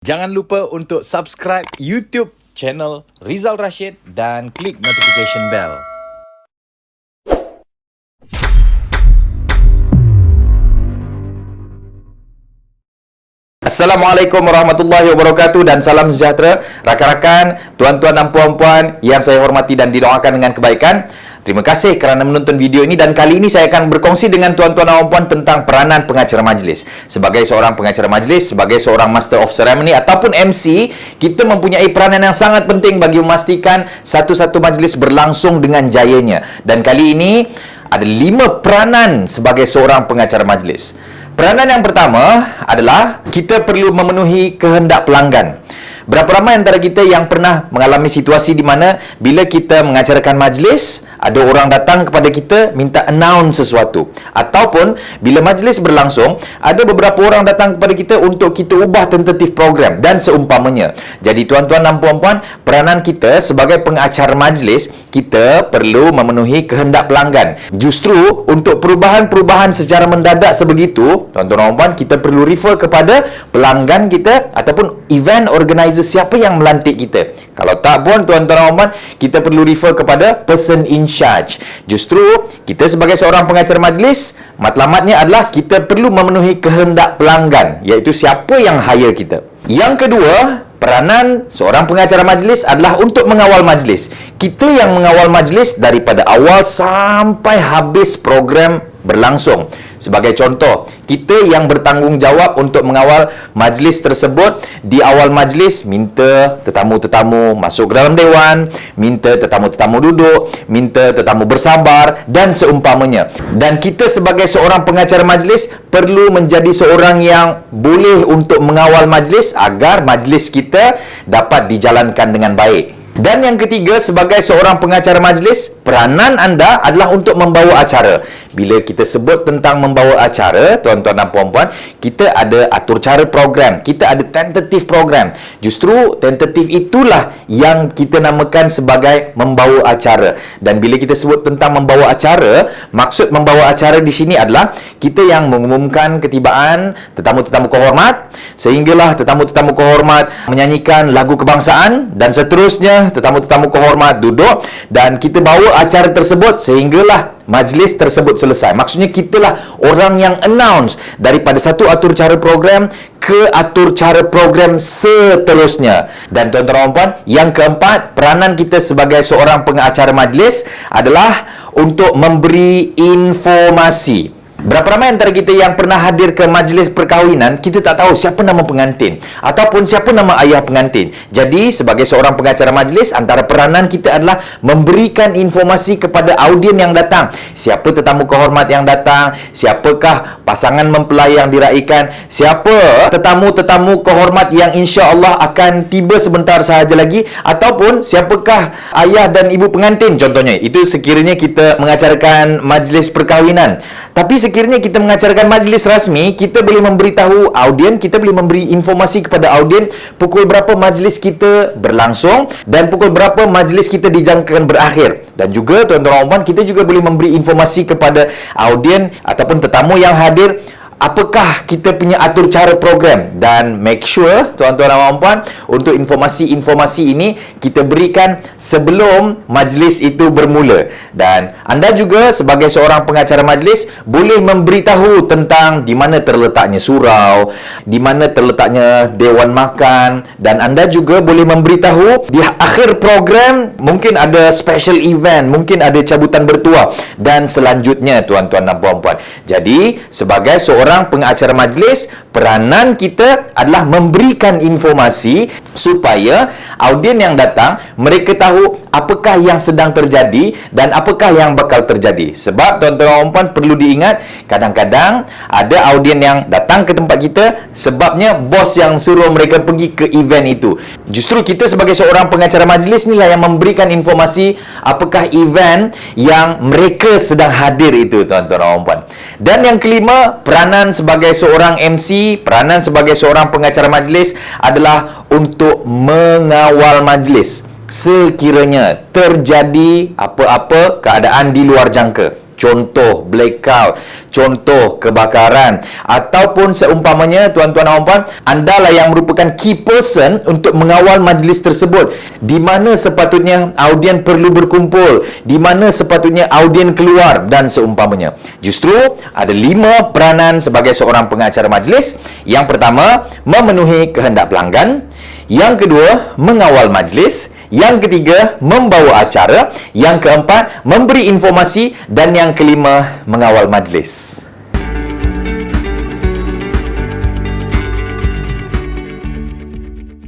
Jangan lupa untuk subscribe YouTube channel Rizal Rashid dan klik notification bell. Assalamualaikum warahmatullahi wabarakatuh dan salam sejahtera rakan-rakan, tuan-tuan dan puan-puan yang saya hormati dan didoakan dengan kebaikan. Terima kasih kerana menonton video ini dan kali ini saya akan berkongsi dengan tuan-tuan dan puan-puan tentang peranan pengacara majlis. Sebagai seorang pengacara majlis, sebagai seorang Master of Ceremony ataupun MC, kita mempunyai peranan yang sangat penting bagi memastikan satu-satu majlis berlangsung dengan jayanya. Dan kali ini ada 5 peranan sebagai seorang pengacara majlis. Peranan yang pertama adalah kita perlu memenuhi kehendak pelanggan. Berapa ramai antara kita yang pernah mengalami situasi di mana bila kita mengacarakan majlis, ada orang datang kepada kita minta announce sesuatu. Ataupun bila majlis berlangsung, ada beberapa orang datang kepada kita untuk kita ubah tentatif program dan seumpamanya. Jadi tuan-tuan dan puan-puan, peranan kita sebagai pengacara majlis, kita perlu memenuhi kehendak pelanggan. Justru untuk perubahan-perubahan secara mendadak sebegitu, tuan-tuan dan puan-puan, kita perlu refer kepada pelanggan kita ataupun event organizer siapa yang melantik kita. Kalau tak pun tuan-tuan dan puan-puan, kita perlu refer kepada person in charge. Justru kita sebagai seorang pengacara majlis, matlamatnya adalah kita perlu memenuhi kehendak pelanggan, iaitu siapa yang hire kita. Yang kedua, peranan seorang pengacara majlis adalah untuk mengawal majlis. Kita yang mengawal majlis daripada awal sampai habis program berlangsung. Sebagai contoh, kita yang bertanggungjawab untuk mengawal majlis tersebut. Di awal majlis, minta tetamu-tetamu masuk ke dalam dewan, minta tetamu-tetamu duduk, minta tetamu bersabar dan seumpamanya. Dan kita sebagai seorang pengacara majlis perlu menjadi seorang yang boleh untuk mengawal majlis agar majlis kita dapat dijalankan dengan baik. Dan yang ketiga, sebagai seorang pengacara majlis, peranan anda adalah untuk membawa acara. Bila kita sebut tentang membawa acara, tuan-tuan dan puan-puan, kita ada atur cara program, kita ada tentatif program. Justru tentatif itulah yang kita namakan sebagai membawa acara. Dan bila kita sebut tentang membawa acara, maksud membawa acara di sini adalah kita yang mengumumkan ketibaan tetamu-tetamu kehormat, sehinggalah tetamu-tetamu kehormat menyanyikan lagu kebangsaan dan seterusnya tetamu-tetamu kehormat duduk dan kita bawa acara tersebut sehinggalah majlis tersebut selesai. Maksudnya kitalah orang yang announce daripada satu atur cara program ke atur cara program seterusnya. Dan tuan-tuan dan puan, yang keempat, peranan kita sebagai seorang pengacara majlis adalah untuk memberi informasi. Berapa ramai antara kita yang pernah hadir ke majlis perkahwinan, kita tak tahu siapa nama pengantin ataupun siapa nama ayah pengantin. Jadi, sebagai seorang pengacara majlis, antara peranan kita adalah memberikan informasi kepada audien yang datang. Siapa tetamu kehormat yang datang, siapakah pasangan mempelai yang diraikan, siapa tetamu-tetamu kehormat yang insya-Allah akan tiba sebentar sahaja lagi, ataupun siapakah ayah dan ibu pengantin contohnya. Itu sekiranya kita mengacarakan majlis perkahwinan. Tapi sekiranya kita mengacarakan majlis rasmi, kita boleh memberitahu audien, kita boleh memberi informasi kepada audien pukul berapa majlis kita berlangsung dan pukul berapa majlis kita dijangkakan berakhir. Dan juga tuan-tuan dan puan, kita juga boleh memberi informasi kepada audien ataupun tetamu yang hadir apakah kita punya atur cara program. Dan make sure tuan-tuan dan puan, untuk informasi-informasi ini kita berikan sebelum majlis itu bermula. Dan anda juga sebagai seorang pengacara majlis boleh memberitahu tentang di mana terletaknya surau, di mana terletaknya dewan makan, dan anda juga boleh memberitahu di akhir program mungkin ada special event, mungkin ada cabutan bertuah dan selanjutnya tuan-tuan dan puan-puan. Jadi sebagai seorang pengacara majlis, peranan kita adalah memberikan informasi supaya audien yang datang mereka tahu apakah yang sedang terjadi dan apakah yang bakal terjadi. Sebab tuan-tuan dan puan perlu diingat, kadang-kadang ada audien yang datang ke tempat kita sebabnya bos yang suruh mereka pergi ke event itu. Justru kita sebagai seorang pengacara majlis inilah yang memberikan informasi apakah event yang mereka sedang hadir itu, tuan-tuan dan puan. Dan yang kelima, peranan sebagai seorang MC, peranan sebagai seorang pengacara majlis adalah untuk mengawal majlis sekiranya terjadi apa-apa keadaan di luar jangka. Contoh blackout, contoh kebakaran, ataupun seumpamanya tuan-tuan dan puan, anda lah yang merupakan key person untuk mengawal majlis tersebut. Di mana sepatutnya audien perlu berkumpul, di mana sepatutnya audien keluar dan seumpamanya. Justru ada 5 peranan sebagai seorang pengacara majlis. Yang pertama, memenuhi kehendak pelanggan. Yang kedua, mengawal majlis. Yang ketiga, membawa acara. Yang keempat, memberi informasi. Dan yang kelima, mengawal majlis.